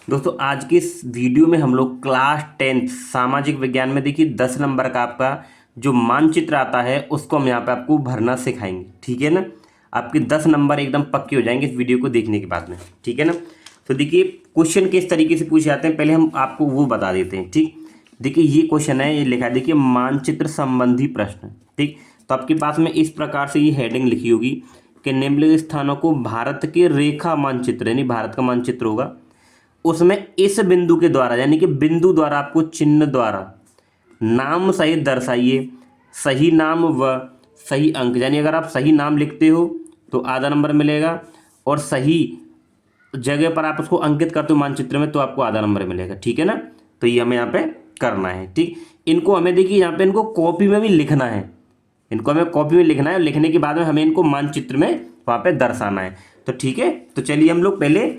दोस्तों आज की इस वीडियो में हम लोग क्लास 10 सामाजिक विज्ञान में देखिए 10 नंबर का आपका जो मानचित्र आता है उसको हम यहाँ पे आपको भरना सिखाएंगे। ठीक है ना। आपके 10 नंबर एकदम पक्के हो जाएंगे इस वीडियो को देखने के बाद में। ठीक है ना। तो देखिए क्वेश्चन किस तरीके से पूछे जाते हैं पहले हम आपको वो बता देते हैं। ठीक, देखिए ये क्वेश्चन है, ये लिखा है देखिए मानचित्र संबंधी प्रश्न। ठीक, तो आपके पास में इस प्रकार से ये हेडिंग लिखी होगी कि निम्नलिखित स्थानों को भारत के रेखा मानचित्र यानी भारत का मानचित्र होगा, उसमें इस बिंदु के द्वारा यानी कि बिंदु द्वारा आपको चिन्ह द्वारा नाम सहित दर्शाइए। सही नाम व सही अंक, यानी अगर आप सही नाम लिखते हो तो आधा नंबर मिलेगा और सही जगह पर आप उसको अंकित करते हो मानचित्र में तो आपको आधा नंबर मिलेगा। ठीक है ना। तो ये हमें यहाँ पे करना है। ठीक, इनको हमें देखिए यहाँ पे इनको कॉपी में भी लिखना है, इनको हमें कॉपी में लिखना है और लिखने के बाद में हमें इनको मानचित्र में वहाँ पे दर्शाना है। तो ठीक है, तो चलिए हम लोग पहले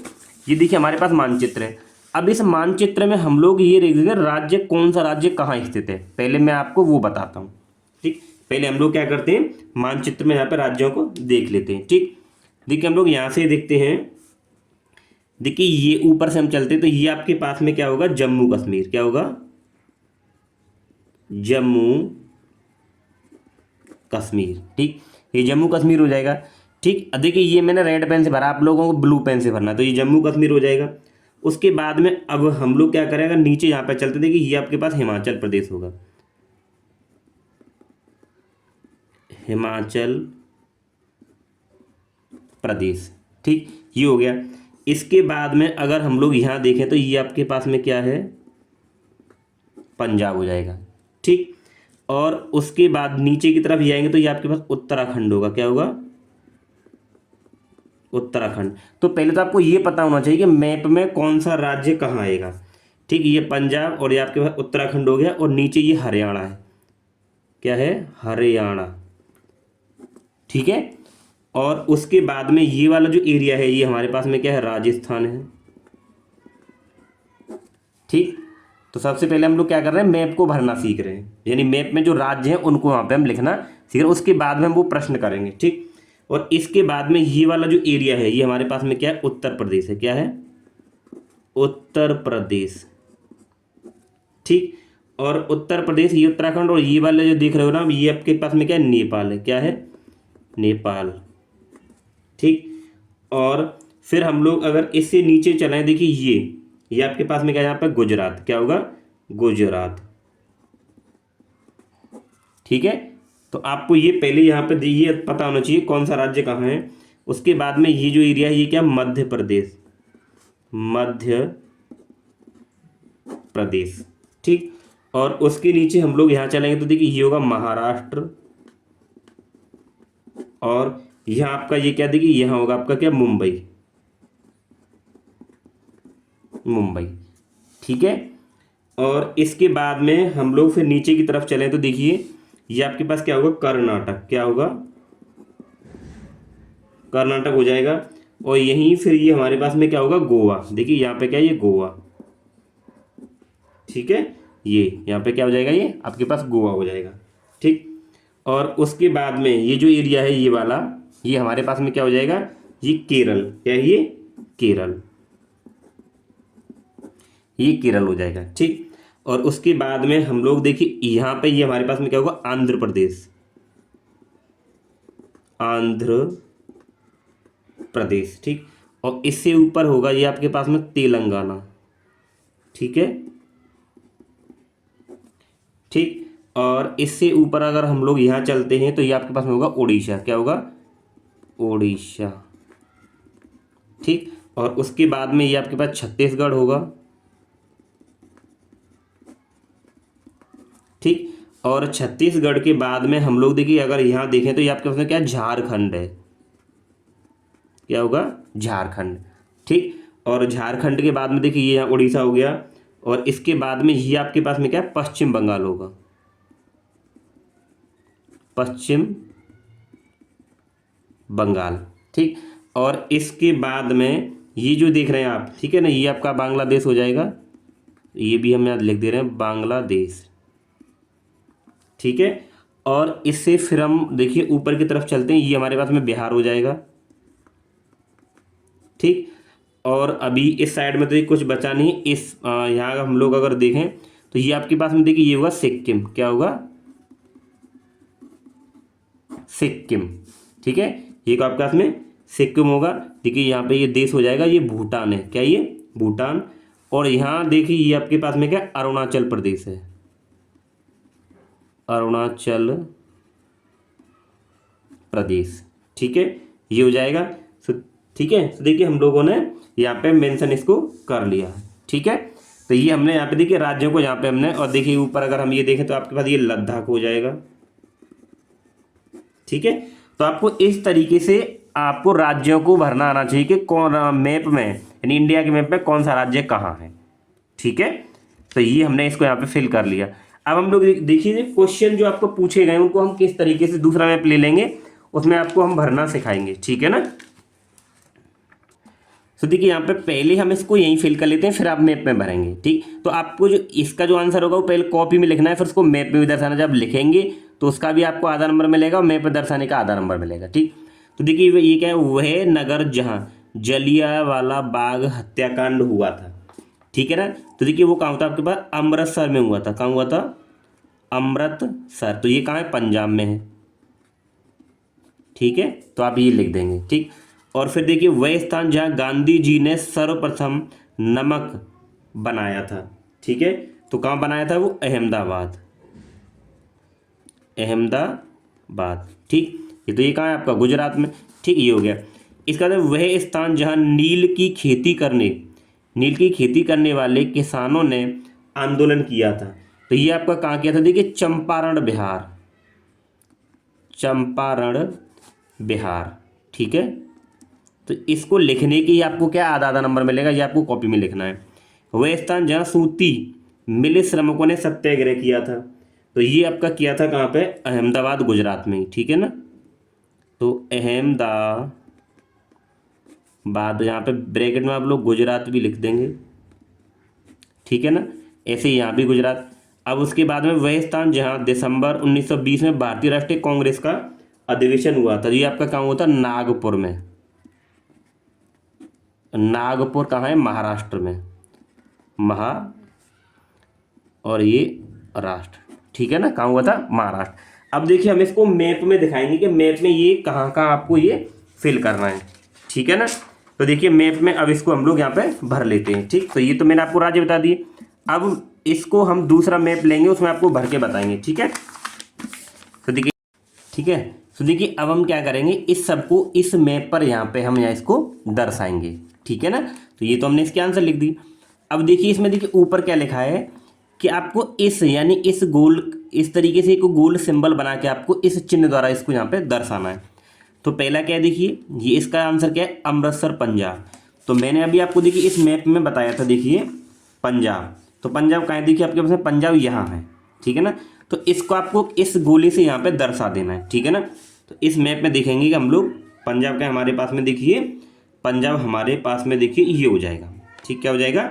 ये देखिए हमारे पास मानचित्र है। अब इस मानचित्र में हम लोग ये देखेंगे राज्य कौन सा राज्य कहाँ स्थित है, पहले मैं आपको वो बताता हूँ। ठीक, पहले हम लोग क्या करते हैं मानचित्र में यहाँ पे राज्यों को देख लेते हैं। ठीक, देखिए हम लोग यहाँ से देखते हैं। देखिए ये ऊपर से हम चलते हैं तो ये आपके पास में क्या होगा, जम्मू कश्मीर। क्या होगा, जम्मू कश्मीर। ठीक, ये जम्मू कश्मीर हो जाएगा। ठीक, देखिए ये मैंने रेड पेन से भरा, आप लोगों को ब्लू पेन से भरना, तो ये जम्मू कश्मीर हो जाएगा। उसके बाद में अब हम लोग क्या करेंगे, नीचे यहाँ पे चलते देखिए ये आपके पास हिमाचल प्रदेश होगा, हिमाचल प्रदेश। ठीक, ये हो गया। इसके बाद में अगर हम लोग यहाँ देखें तो ये आपके पास में क्या है, पंजाब हो जाएगा। ठीक, और उसके बाद नीचे की तरफ जाएंगे तो ये आपके पास उत्तराखंड होगा। क्या होगा, उत्तराखंड। तो पहले तो आपको ये पता होना चाहिए कि मैप में कौन सा राज्य कहाँ आएगा। ठीक, ये पंजाब और ये आपके पास उत्तराखंड हो गया और नीचे ये हरियाणा है। क्या है, हरियाणा। ठीक है, और उसके बाद में ये वाला जो एरिया है ये हमारे पास में क्या है, राजस्थान है। ठीक, तो सबसे पहले हम लोग क्या कर रहे हैं, मैप को भरना सीख रहे हैं, यानी मैप में जो राज्य हैं उनको वहाँ पे हम लिखना सीख रहे हैं। उसके बाद में हम वो प्रश्न करेंगे। ठीक, और इसके बाद में ये वाला जो एरिया है ये हमारे पास में क्या है, उत्तर प्रदेश है। क्या है, उत्तर प्रदेश। ठीक, और उत्तर प्रदेश ये उत्तराखंड और ये वाले जो देख रहे हो ना ये आपके पास में क्या है, नेपाल है। क्या है, नेपाल। ठीक, और फिर हम लोग अगर इससे नीचे चलाएं देखिए ये आपके पास में क्या है, यहाँ पे गुजरात। क्या होगा, गुजरात। ठीक है, तो आपको ये पहले यहाँ पे ये पता होना चाहिए कौन सा राज्य कहाँ है। उसके बाद में ये जो एरिया है ये क्या, मध्य प्रदेश, मध्य प्रदेश। ठीक, और उसके नीचे हम लोग यहाँ चलेंगे तो देखिए ये होगा महाराष्ट्र, और यहाँ आपका ये क्या देखिए यहाँ होगा आपका क्या, मुंबई, मुंबई। ठीक है, और इसके बाद में हम लोग फिर नीचे की तरफ चलें तो देखिए ये आपके पास क्या होगा, कर्नाटक। क्या होगा, कर्नाटक हो जाएगा। और यहीं फिर ये हमारे पास में क्या होगा, गोवा। देखिए यहाँ पे क्या है, ये गोवा। ठीक है, ये यहाँ पे क्या हो जाएगा, ये आपके पास गोवा हो जाएगा। ठीक, और उसके बाद में ये जो एरिया है ये वाला ये हमारे पास में क्या हो जाएगा, ये केरल। क्या है ये, केरल, ये केरल हो जाएगा। ठीक, और उसके बाद में हम लोग देखिए यहाँ पे ये हमारे पास में क्या होगा, आंध्र प्रदेश, आंध्र प्रदेश। ठीक, और इससे ऊपर होगा ये आपके पास में तेलंगाना। ठीक है, ठीक, और इससे ऊपर अगर हम लोग यहाँ चलते हैं तो ये आपके पास में होगा उड़ीसा। क्या होगा, उड़ीसा। ठीक, और उसके बाद में ये आपके पास छत्तीसगढ़ होगा। ठीक, और छत्तीसगढ़ के बाद में हम लोग देखिए अगर यहाँ देखें तो ये आपके पास में क्या, झारखंड है। क्या होगा, झारखंड। ठीक, और झारखंड के बाद में देखिए ये यहाँ उड़ीसा हो गया, और इसके बाद में ये आपके पास में क्या है, पश्चिम बंगाल होगा, पश्चिम बंगाल। ठीक, और इसके बाद में ये जो देख रहे हैं आप, ठीक है ना, ये आपका बांग्लादेश हो जाएगा। ये भी हम यहाँ लिख दे रहे हैं, बांग्लादेश। ठीक है, और इससे फिर हम देखिए ऊपर की तरफ चलते हैं, ये हमारे पास में बिहार हो जाएगा। ठीक, और अभी इस साइड में तो ये कुछ बचा नहीं। इस यहाँ हम लोग अगर देखें तो ये आपके पास में देखिए ये होगा सिक्किम। क्या होगा? सिक्किम। ठीक है, ये आपके पास में सिक्किम होगा। देखिए यहाँ पे ये देश हो जाएगा, ये भूटान है। क्या ये? भूटान। और यहाँ देखिए ये आपके पास में क्या? अरुणाचल प्रदेश है। अरुणाचल प्रदेश। ठीक है, ये हो जाएगा। ठीक है, तो देखिए हम लोगों ने यहाँ पे मेंशन इसको कर लिया। ठीक है, तो ये हमने यहाँ पे देखिए राज्यों को यहाँ पे हमने, और देखिए ऊपर अगर हम ये देखें तो आपके पास ये लद्दाख हो जाएगा। ठीक है, तो आपको इस तरीके से आपको राज्यों को भरना आना चाहिए कि कौन मैप में, यानी इंडिया के मैप में कौन सा राज्य कहाँ है। ठीक है, तो ये हमने इसको यहाँ पे फिल कर लिया। अब हम लोग देखिए क्वेश्चन जो आपको पूछे गए उनको हम किस तरीके से दूसरा मैप ले लेंगे, उसमें आपको हम भरना सिखाएंगे। ठीक है ना। तो देखिए यहाँ पे पहले हम इसको यहीं फिल कर लेते हैं, फिर आप मैप में भरेंगे। ठीक, तो आपको जो इसका जो आंसर होगा वो पहले कॉपी में लिखना है, फिर उसको मैप में भी दर्शाना। जब लिखेंगे तो उसका भी आपको आधा नंबर मिलेगा और मैप में दर्शाने का आधा नंबर मिलेगा। ठीक, तो देखिए ये क्या है? वह नगर जहाँ जलियांवाला बाग हत्याकांड हुआ था। ठीक है ना। तो देखिए वो कहाँ होता है आपके पास? अमृतसर में हुआ था। कहाँ हुआ था? अमृतसर। तो ये कहाँ है? पंजाब में है। ठीक है, तो आप ये लिख देंगे। ठीक, और फिर देखिए वह स्थान जहाँ गांधी जी ने सर्वप्रथम नमक बनाया था। ठीक है, तो कहाँ बनाया था? वो अहमदाबाद। अहमदाबाद। ठीक, ये तो ये कहाँ है आपका? गुजरात में। ठीक, ये हो गया। इसका मतलब वह स्थान जहाँ नील की खेती करने वाले किसानों ने आंदोलन किया था। तो ये आपका कहाँ किया था? देखिए चंपारण बिहार। चंपारण बिहार। ठीक है, तो इसको लिखने की आपको क्या आधा आधा नंबर मिलेगा, ये आपको कॉपी में लिखना है। वह स्थान जहाँ सूती मिल श्रमिकों ने सत्याग्रह किया था। तो ये आपका किया था कहाँ पे? अहमदाबाद, गुजरात में ही। ठीक है ना। तो अहमदाबाद, यहाँ पे ब्रैकेट में आप लोग गुजरात भी लिख देंगे। ठीक है ना, ऐसे ही यहाँ भी गुजरात। अब उसके बाद में वह स्थान जहाँ दिसंबर 1920 में भारतीय राष्ट्रीय कांग्रेस का अधिवेशन हुआ था। ये आपका कहाँ हुआ था? नागपुर में। नागपुर कहाँ है? महाराष्ट्र में। और ये राष्ट्र। ठीक है ना, कहाँ हुआ था? महाराष्ट्र। अब देखिए हम इसको मैप में दिखाएंगे कि मैप में ये कहाँ कहाँ आपको ये फिल करना है। ठीक है ना, तो देखिए मैप में अब इसको हम लोग यहाँ पे भर लेते हैं। ठीक, तो ये तो मैंने आपको राज्य बता दिए। अब इसको हम दूसरा मैप लेंगे, उसमें आपको भर के बताएंगे। ठीक है, तो देखिए, ठीक है, तो देखिए अब हम क्या करेंगे, इस सबको इस मैप पर यहाँ पे हम यहाँ इसको दर्शाएंगे। ठीक है ना, तो ये तो हमने इसके आंसर लिख दी। अब देखिए इसमें देखिए ऊपर क्या लिखा है कि आपको इस यानी इस गोल, इस तरीके से एक गोल सिंबल बना के आपको इस चिन्ह द्वारा इसको यहाँ पे दर्शाना है। तो पहला क्या है? देखिए ये इसका आंसर क्या है? अमृतसर, पंजाब। तो मैंने अभी आपको देखिए इस मैप में बताया था, देखिए पंजाब। तो पंजाब कहाँ है? देखिए आपके पास पंजाब यहाँ है। ठीक है ना, तो इसको आपको इस गोले से यहाँ पे दर्शा देना है। ठीक है ना, तो इस मैप में देखेंगे कि हम लोग पंजाब का हमारे पास में देखिए, पंजाब हमारे पास में देखिए ये हो जाएगा। ठीक, क्या हो जाएगा?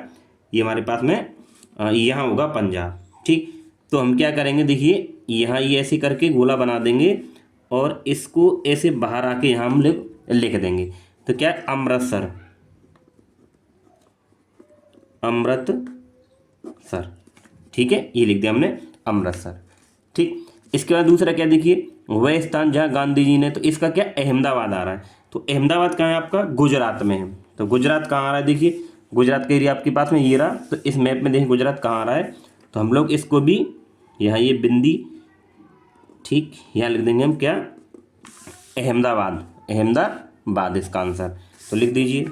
ये हमारे पास में यहाँ होगा पंजाब। ठीक, तो हम क्या करेंगे? देखिए यहाँ ये ऐसे करके गोला बना देंगे और इसको ऐसे बाहर आके यहाँ हम लिख देंगे। तो क्या है? अमृतसर। अमृतसर। ठीक है, ये लिख दिया हमने अमृतसर। ठीक, इसके बाद दूसरा क्या? देखिए वह स्थान जहाँ गांधी जी ने, तो इसका क्या? अहमदाबाद आ रहा है। तो अहमदाबाद कहाँ है आपका? गुजरात में है। तो गुजरात कहाँ आ रहा है? देखिए गुजरात का एरिया आपके पास में ये रहा। तो इस मैप में देखिए गुजरात कहाँ आ रहा है, तो हम लोग इसको भी यहाँ ये बिंदी, ठीक, यहाँ लिख देंगे हम क्या? अहमदाबाद। अहमदाबाद इसका आंसर। तो लिख दीजिए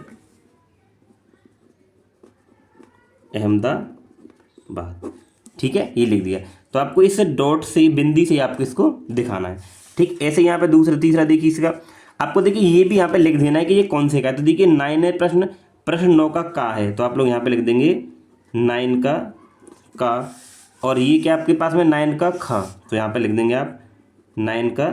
अहमदाबाद। ठीक है, ये लिख दिया। तो आपको इस डॉट से, बिंदी से आपको इसको दिखाना है। ठीक, ऐसे यहाँ पे दूसरा तीसरा देखिए इसका आपको देखिए ये भी यहाँ पे लिख देना है कि ये कौन से का है। तो देखिए 9 है प्रश्न, प्रश्न 9 का है। तो आप लोग यहाँ पे लिख देंगे 9 का, और ये क्या आपके पास में 9 का ख। तो यहाँ पे लिख देंगे आप 9 का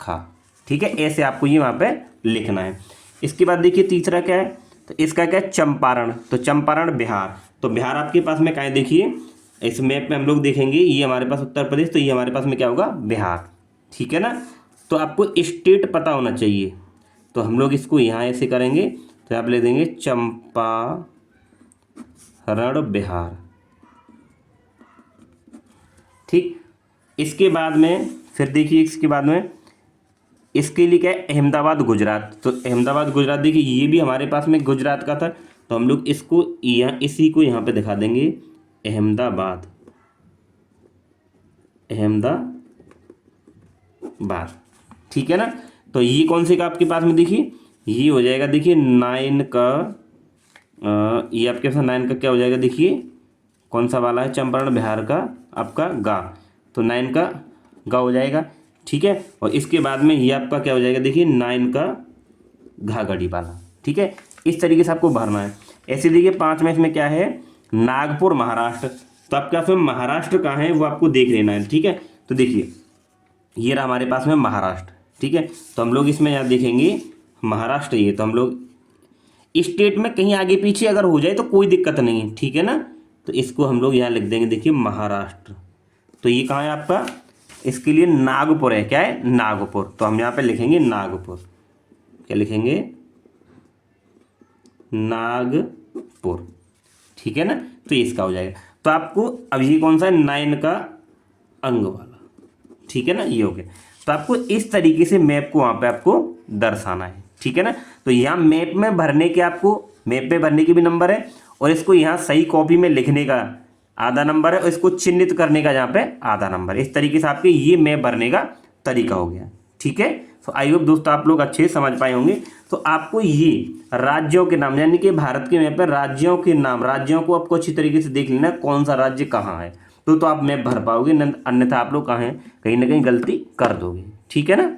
ख। ठीक है, ऐसे आपको ये वहाँ पे लिखना है। इसके बाद देखिए तीसरा क्या है? तो इसका क्या है? चंपारण। तो चंपारण बिहार। तो बिहार आपके पास में कहाँ है? देखिए इस मैप में हम लोग देखेंगे ये हमारे पास उत्तर प्रदेश, तो ये हमारे पास में क्या होगा? बिहार। ठीक है ना, तो आपको स्टेट पता होना चाहिए। तो हम लोग इसको यहाँ ऐसे करेंगे तो आप ले देंगे चंपारण बिहार। ठीक, इसके बाद में फिर देखिए, इसके बाद में इसके लिए क्या है, अहमदाबाद गुजरात। तो अहमदाबाद गुजरात देखिए ये भी हमारे पास में गुजरात का था, तो हम लोग इसको यहाँ इसी को यहाँ पे दिखा देंगे अहमदाबाद, अहमदाबाद। ठीक है ना। तो ये कौन से का आपके पास में देखिए, ये हो जाएगा देखिए 9 का ये आपके पास 9 का क्या हो जाएगा देखिए, कौन सा वाला है, चंपारण बिहार का आपका गा, तो 9 का गा हो जाएगा। ठीक है, और इसके बाद में ये आपका क्या हो जाएगा देखिए 9 का घाघड़ी वाला। ठीक है, इस तरीके से आपको भरना है। ऐसे देखिए 5 में इसमें क्या है, नागपुर महाराष्ट्र। तो आपके पास में महाराष्ट्र कहाँ है वो आपको देख लेना है। ठीक है, तो देखिए ये रहा हमारे पास में महाराष्ट्र। ठीक है, तो हम लोग इसमें यहाँ देखेंगे महाराष्ट्र, ये तो हम लोग स्टेट में कहीं आगे पीछे अगर हो जाए तो कोई दिक्कत नहीं है। ठीक है ना, तो इसको हम लोग यहाँ लिख देंगे देखिए महाराष्ट्र। तो ये कहाँ है आपका, इसके लिए नागपुर है, क्या है, नागपुर। तो हम यहाँ पे लिखेंगे नागपुर, क्या लिखेंगे, नागपुर। ठीक है ना, तो इसका हो जाएगा। तो आपको अब ये कौन सा है, 9 का अंग वाला। ठीक है ना, ये हो गया। तो आपको इस तरीके से मैप को वहाँ पे आपको दर्शाना है। ठीक है ना, तो यहाँ मैप में भरने के, आपको मैप में भरने के भी नंबर है, और इसको यहाँ सही कॉपी में लिखने का आधा नंबर है, और इसको चिन्हित करने का यहाँ पे आधा नंबर। इस तरीके से आपके ये मैप भरने का तरीका हो गया। ठीक है, तो आई होप दोस्तों आप लोग अच्छे से समझ पाए होंगे। तो आपको ये राज्यों के नाम, यानी कि भारत के मैप पर राज्यों के नाम, राज्यों को आपको अच्छी तरीके से देख लेना है कौन सा राज्य कहाँ है, तो आप मैप भर पाओगे, अन्यथा आप लोग कहाँ हैं, कहीं ना कहीं गलती कर दोगे। ठीक है ना।